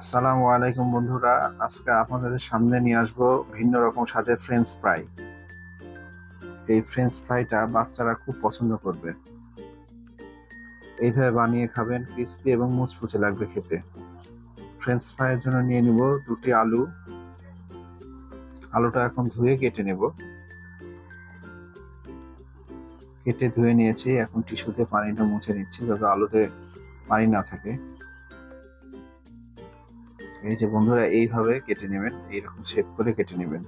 আসসালামু আলাইকুম বন্ধুরা, আজকে আপনাদের সামনে নিয়ে আসবো ভিন্ন রকম স্বাদের ফ্রেঞ্চ ফ্রাই। এই ফ্রেঞ্চ ফ্রাইটা বাচ্চারা খুব পছন্দ করবে। এইভাবে বানিয়ে খাবেন, ক্রিস্পি এবং মুচমুচে লাগবে খেতে। ফ্রেঞ্চ ফ্রাইয়ের জন্য নিয়ে নিব দুটি আলু। আলুটা এখন ধুয়ে কেটে নেব। কেটে ধুয়ে নিয়েছি, এখন টিস্যুতে পানিটা মুছে নিচ্ছি যাতে আলুতে পানি না থাকে। এই যে বন্ধুরা, এইভাবে কেটে নেবেন, এইরকম শেপ করে কেটে নেবেন।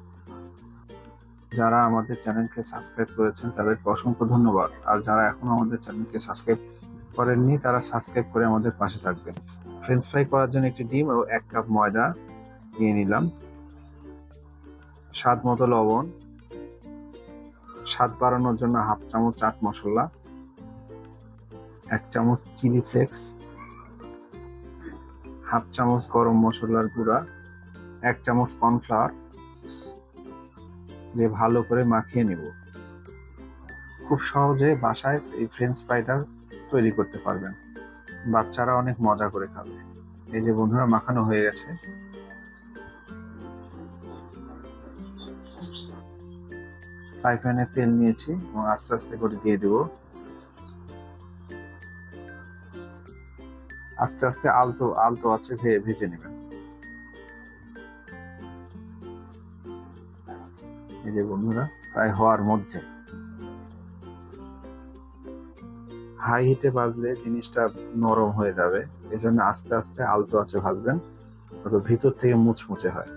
যারা আমাদের চ্যানেলকে সাবস্ক্রাইব করেছেন তাদেরকে অসংখ্য ধন্যবাদ, আর যারা এখনো আমাদের চ্যানেলকে সাবস্ক্রাইব করেননি তারা সাবস্ক্রাইব করে আমাদের পাশে থাকবেন। ফ্রেঞ্চ ফ্রাই করার জন্য একটি ডিম ও 1 কাপ ময়দা নিয়ে নিলাম, স্বাদ মতো লবণ, স্বাদ বাড়ানোর জন্য হাফ চামচ চাট মশলা, 1 চামচ চিলি ফ্লেক্স, হাফ চামচ গরম মশলার গুঁড়া, 1 চামচ কর্নফ্লাওয়ার দিয়ে ভালো করে মাখিয়ে নেব। খুব সহজে বাসায় এই ফ্রেঞ্চ ফ্রাইটা তৈরি করতে পারবেন, বাচ্চারা অনেক মজা করে খাবে। এই যে বন্ধুরা, মাখানো হয়ে গেছে। ফ্রাই প্যানে তেল নিয়েছি এবং আস্তে আস্তে করে দিয়ে দেব। আস্তে আস্তে আলতো আলতো আছে ভেজে নেবেন। এই যে বন্ধুরা, প্রায় হওয়ার মধ্যে। হাই হিটে ভাজলে জিনিসটা নরম হয়ে যাবে, এজন্য আস্তে আস্তে আলতো আছে ভাজবেন, তো ভিতর থেকে মুচমুচে হয়।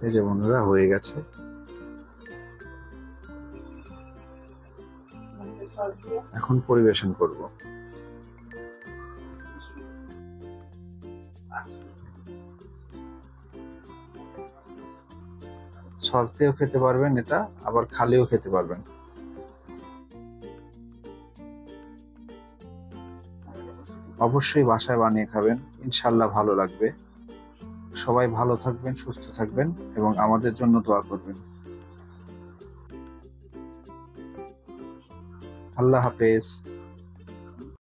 এই যে বন্ধুরা, হয়ে গেছে। এখন পরিবেশন করব। সস দিয়েও খেতে পারবেন, এটা আবার খালিও খেতে পারবেন। অবশ্যই বাসায় বানিয়ে খাবেন, ইনশাল্লাহ ভালো লাগবে। সবাই ভালো থাকবেন, সুস্থ থাকবেন এবং আমাদের জন্য দোয়া করবেন। আল্লাহ হাফেজ।